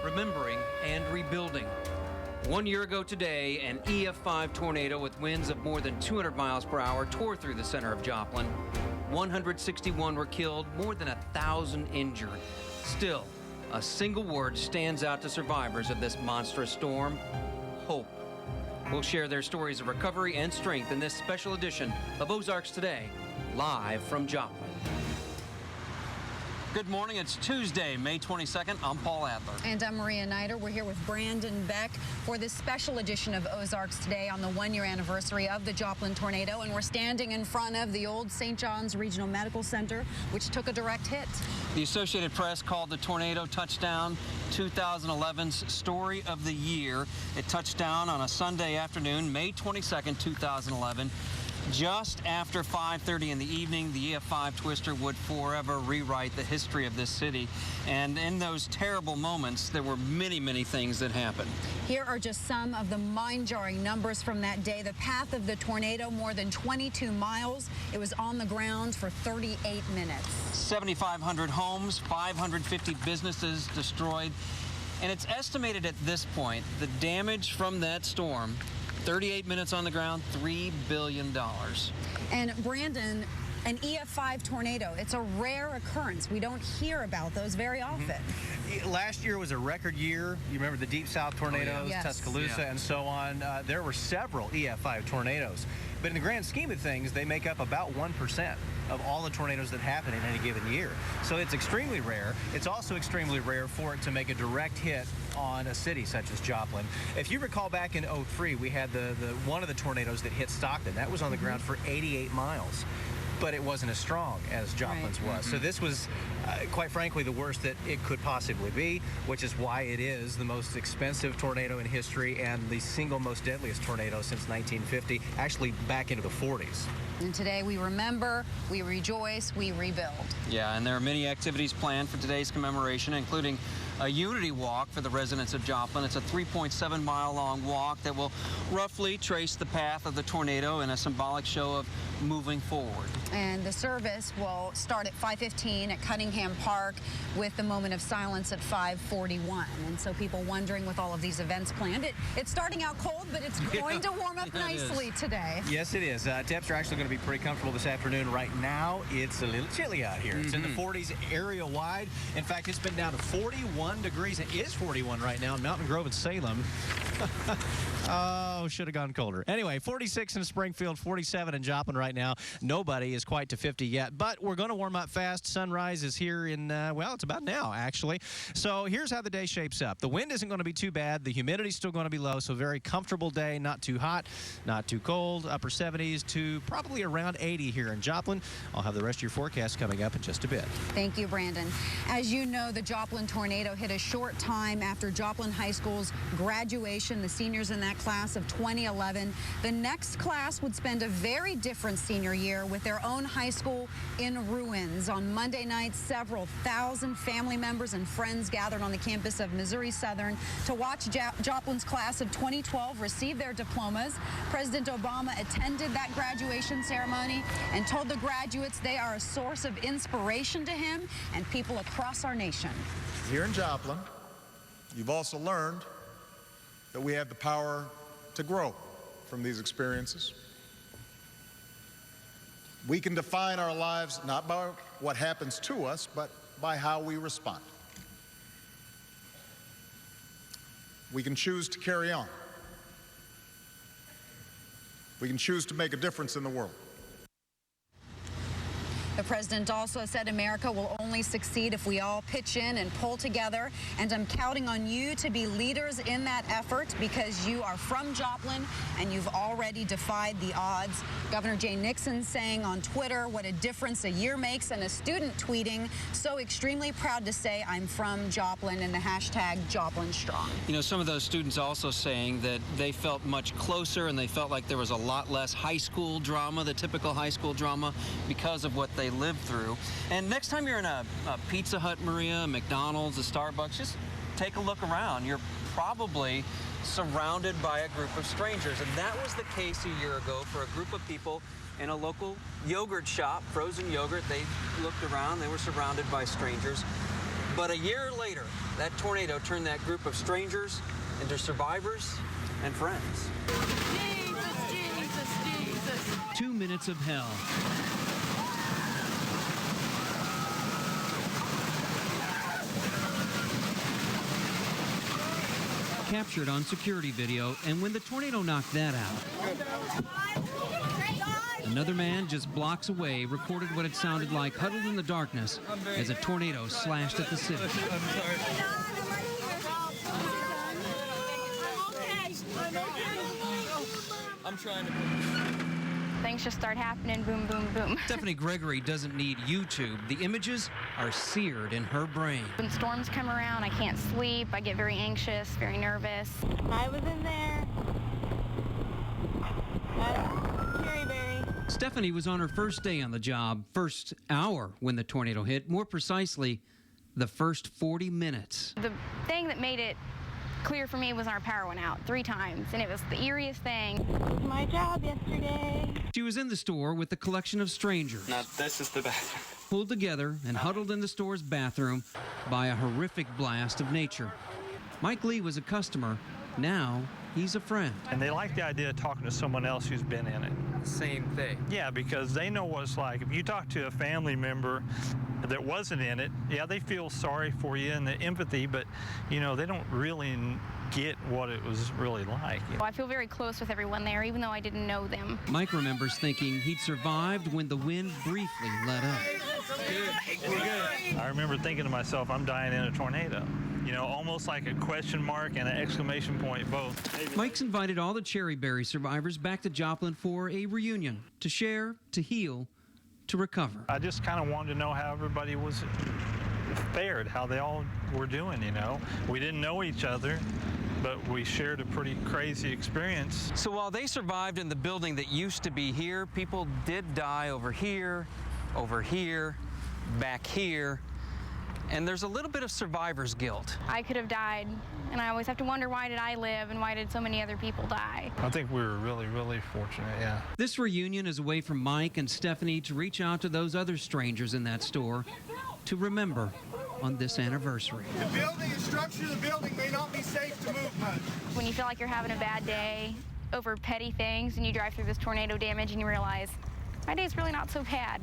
remembering and rebuilding. 1 year ago today, an EF5 tornado with winds of more than 200 miles per hour tore through the center of Joplin. 161 were killed, more than 1,000 injured. Still, a single word stands out to survivors of this monstrous storm: hope. We'll share their stories of recovery and strength in this special edition of Ozarks Today, live from Joplin. Good morning. It's Tuesday, May 22nd. I'm Paul Adler. And I'm Maria Nider. We're here with Brandon Beck for this special edition of Ozarks Today on the one-year anniversary of the Joplin tornado. And we're standing in front of the old St. John's Regional Medical Center, which took a direct hit. The Associated Press called the tornado touchdown 2011's story of the year. It touched down on a Sunday afternoon, May 22nd, 2011. Just after 5:30 in the evening, the EF5 twister would forever rewrite the history of this city. And in those terrible moments, there were many, many things that happened. Here are just some of the mind-jarring numbers from that day. The path of the tornado, more than 22 miles. It was on the ground for 38 minutes. 7,500 homes, 550 businesses destroyed. And it's estimated at this point, the damage from that storm, 38 minutes on the ground, $3 billion. And Brandon, an EF5 tornado, it's a rare occurrence. We don't hear about those very often. Last year was a record year. You remember the Deep South tornadoes, Yes. Tuscaloosa, and so on. There were several EF5 tornadoes. But in the grand scheme of things, they make up about 1% of all the tornadoes that happen in any given year. So it's extremely rare. It's also extremely rare for it to make a direct hit on a city such as Joplin. If you recall back in '03, we had one of the tornadoes that hit Stockton. That was on the ground for 88 miles. But it wasn't as strong as Joplin's was. So this was, quite frankly, the worst that it could possibly be, which is why it is the most expensive tornado in history and the single most deadliest tornado since 1950, actually back into the 40s. And today we remember, we rejoice, we rebuild. Yeah, and there are many activities planned for today's commemoration, including a unity walk for the residents of Joplin. It's a 3.7-mile-long walk that will roughly trace the path of the tornado in a symbolic show of moving forward. And the service will start at 5:15 at Cunningham Park with the moment of silence at 5:41. And so people wondering with all of these events planned, it's starting out cold, but it's going to warm up nicely today. Yes, it is. Temps are actually going to be pretty comfortable this afternoon. Right now, it's a little chilly out here. It's in the 40s area-wide. In fact, it's been down to 41 degrees. It is 41 right now in Mountain Grove and Salem. Oh, should have gone colder. Anyway, 46 in Springfield, 47 in Joplin right now. Nobody is quite to 50 yet, but we're going to warm up fast. Sunrise is here in, well, it's about now, actually. So here's how the day shapes up. The wind isn't going to be too bad. The humidity's still going to be low, so very comfortable day. Not too hot, not too cold. Upper 70s to probably around 80 here in Joplin. I'll have the rest of your forecast coming up in just a bit. Thank you, Brandon. As you know, the Joplin tornado hit a short time after Joplin High School's graduation, the seniors in that class of 2011. The next class would spend a very different senior year with their own high school in ruins. On Monday night, several thousand family members and friends gathered on the campus of Missouri Southern to watch Joplin's class of 2012 receive their diplomas. President Obama attended that graduation ceremony and told the graduates they are a source of inspiration to him and people across our nation. Here in Joplin, you've also learned that we have the power to grow from these experiences. We can define our lives not by what happens to us, but by how we respond. We can choose to carry on. We can choose to make a difference in the world. The president also said America will only succeed if we all pitch in and pull together. And I'm counting on you to be leaders in that effort because you are from Joplin and you've already defied the odds. Governor Jay Nixon saying on Twitter what a difference a year makes, and a student tweeting, so extremely proud to say I'm from Joplin, and the hashtag Joplin Strong. You know, some of those students also saying that they felt much closer and they felt like there was a lot less high school drama, the typical high school drama, because of what they lived through. And next time you're in a Pizza Hut, Maria, a McDonald's, a Starbucks, just take a look around. You're probably surrounded by a group of strangers. And that was the case a year ago for a group of people in a local yogurt shop, frozen yogurt. They looked around. They were surrounded by strangers. But a year later, that tornado turned that group of strangers into survivors and friends. Jesus, Jesus, Jesus. 2 minutes of hell. Captured on security video, and when the tornado knocked that out, another man just blocks away recorded what it sounded like huddled in the darkness as a tornado slashed at the city. I'm trying to. Things just start happening, boom, boom, boom. Stephanie Gregory doesn't need YouTube. The images are seared in her brain. When storms come around, I can't sleep. I get very anxious, very nervous. I was in there. Cherryberry. Stephanie was on her first day on the job, first hour when the tornado hit, more precisely, the first 40 minutes. The thing that made it clear for me was our power went out 3 times, and it was the eeriest thing. My job yesterday. She was in the store with a collection of strangers. Now, this is the bathroom. Pulled together and huddled in the store's bathroom by a horrific blast of nature. Mike Lee was a customer. Now he's a friend. And they like the idea of talking to someone else who's been in it. Same thing. Yeah, because they know what it's like. If you talk to a family member that wasn't in it, yeah, they feel sorry for you and the empathy, but, you know, they don't really get what it was really like. I feel very close with everyone there, even though I didn't know them. Mike remembers thinking he'd survived when the wind briefly let up. Good. We're good. I remember thinking to myself, I'm dying in a tornado. You know, almost like a question mark and an exclamation point both. Mike's invited all the Cherryberry survivors back to Joplin for a reunion, to share, to heal, to recover. I just kind of wanted to know how everybody was fared, how they all were doing, you know. We didn't know each other, but we shared a pretty crazy experience. So while they survived in the building that used to be here, people did die over here, back here, and there's a little bit of survivor's guilt. I could have died, and I always have to wonder, why did I live and why did so many other people die? I think we were really, really fortunate, yeah. This reunion is a way for Mike and Stephanie to reach out to those other strangers in that store to remember on this anniversary. The building and structure of the building may not be safe to move much. When you feel like you're having a bad day over petty things and you drive through this tornado damage and you realize, my day's really not so bad.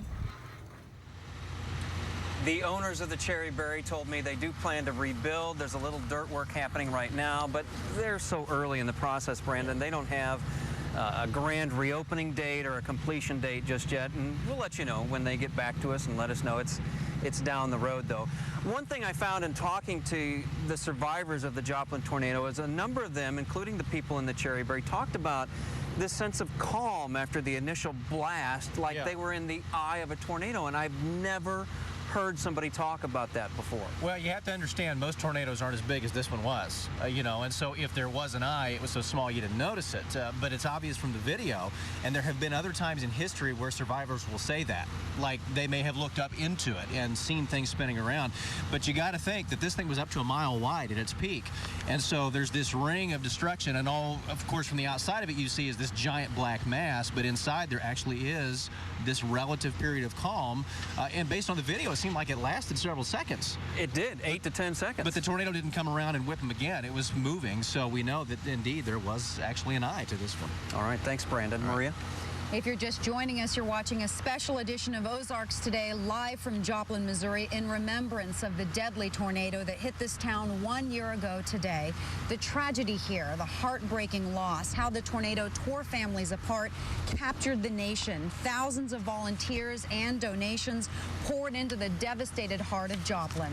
The owners of the Cherryberry told me they do plan to rebuild. There's a little dirt work happening right now, but they're so early in the process, Brandon. They don't have a grand reopening date or a completion date just yet, and we'll let you know when they get back to us and let us know it's down the road, though. One thing I found in talking to the survivors of the Joplin tornado is a number of them, including the people in the Cherryberry, talked about this sense of calm after the initial blast, like they were in the eye of a tornado, and I've never heard somebody talk about that before. Well, you have to understand most tornadoes aren't as big as this one was, you know, and so if there was an eye, it was so small you didn't notice it, but it's obvious from the video, and there have been other times in history where survivors will say that, like they may have looked up into it and seen things spinning around, but you got to think that this thing was up to a mile wide at its peak, and so there's this ring of destruction, and all, of course, from the outside of it you see is this giant black mass, but inside there actually is this relative period of calm, and based on the video, it seemed like it lasted several seconds. It did, 8 to 10 seconds. But the tornado didn't come around and whip them again. It was moving, so we know that indeed there was actually an eye to this one. All right, thanks, Brandon. Maria? If you're just joining us, you're watching a special edition of Ozarks Today, live from Joplin, Missouri, in remembrance of the deadly tornado that hit this town 1 year ago today. The tragedy here, the heartbreaking loss, how the tornado tore families apart, captured the nation. Thousands of volunteers and donations poured into the devastated heart of Joplin.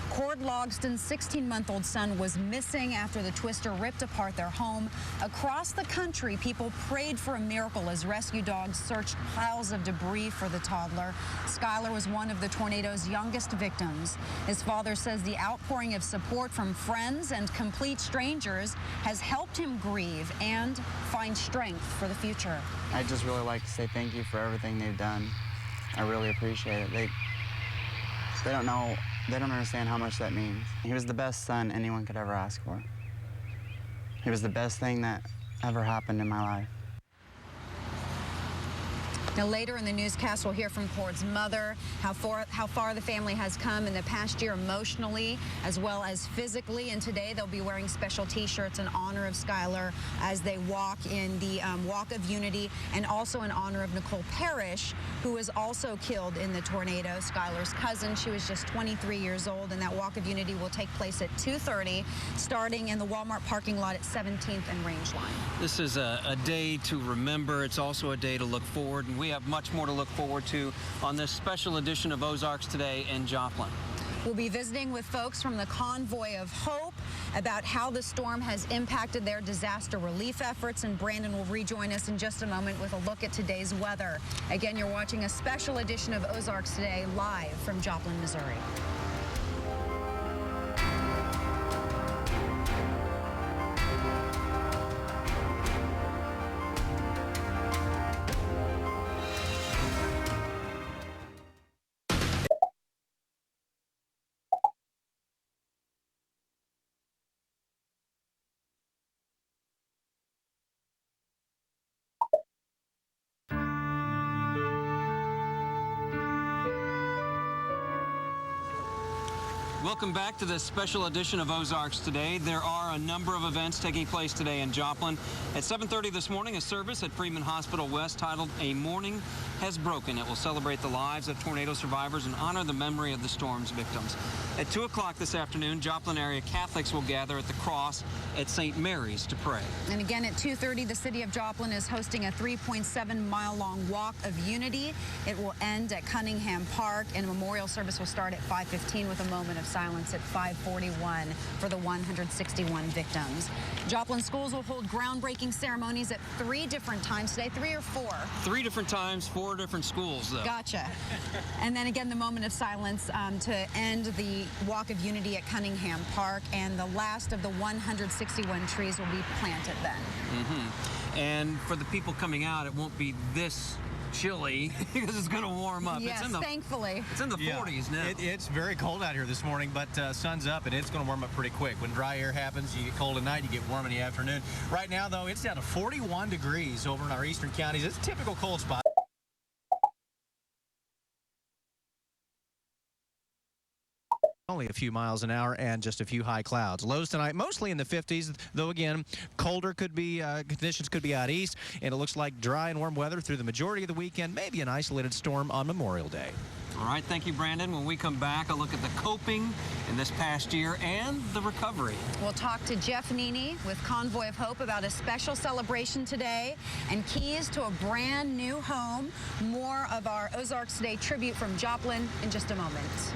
Cord Logston's 16-month-old son was missing after the twister ripped apart their home. Across the country, people prayed for a miracle as rescue dogs searched piles of debris for the toddler. Skylar was one of the tornado's youngest victims. His father says the outpouring of support from friends and complete strangers has helped him grieve and find strength for the future. I'd just really like to say thank you for everything they've done. I really appreciate it. They don't know. They don't understand how much that means. He was the best son anyone could ever ask for. He was the best thing that ever happened in my life. Now, later in the newscast, we'll hear from Cord's mother, how far the family has come in the past year emotionally as well as physically. And today they'll be wearing special T-shirts in honor of Skylar as they walk in the Walk of Unity, and also in honor of Nicole Parrish, who was also killed in the tornado. Skylar's cousin. She was just 23 years old, and that Walk of Unity will take place at 2:30, starting in the Walmart parking lot at 17th and Rangeline. This is a day to remember. It's also a day to look forward, and we have much more to look forward to on this special edition of Ozarks Today in Joplin. We'll be visiting with folks from the Convoy of Hope about how the storm has impacted their disaster relief efforts, and Brandon will rejoin us in just a moment with a look at today's weather. Again, you're watching a special edition of Ozarks Today live from Joplin, Missouri. Welcome back to this special edition of Ozarks Today. There are a number of events taking place today in Joplin. At 7:30 this morning, a service at Freeman Hospital West titled "A Morning Has Broken." It will celebrate the lives of tornado survivors and honor the memory of the storm's victims. At 2 o'clock this afternoon, Joplin area Catholics will gather at the cross at St. Mary's to pray. And again at 2:30, the city of Joplin is hosting a 3.7-mile-long Walk of Unity. It will end at Cunningham Park, and a memorial service will start at 5:15 with a moment of silence at 5:41 for the 161 victims. Joplin schools will hold groundbreaking ceremonies at 3 different times today. 3 or 4? 3 different times, 4 different schools, though. Gotcha. And then again, the moment of silence to end the Walk of Unity at Cunningham Park, and the last of the 161 trees will be planted then. And for the people coming out, it won't be this chilly because it's going to warm up. Yes, thankfully. It's in the 40s now. It's very cold out here this morning, but sun's up and it's going to warm up pretty quick. When dry air happens, you get cold at night, you get warm in the afternoon. Right now, though, it's down to 41 degrees over in our eastern counties. It's a typical cold spot. Only a few miles an hour and just a few high clouds. Lows tonight mostly in the 50s, though again, colder conditions could be out east, and it looks like dry and warm weather through the majority of the weekend, maybe an isolated storm on Memorial Day. All right, thank you, Brandon. When we come back, a look at the coping in this past year and the recovery. We'll talk to Jeff Nini with Convoy of Hope about a special celebration today and keys to a brand new home. More of our Ozarks Today tribute from Joplin in just a moment.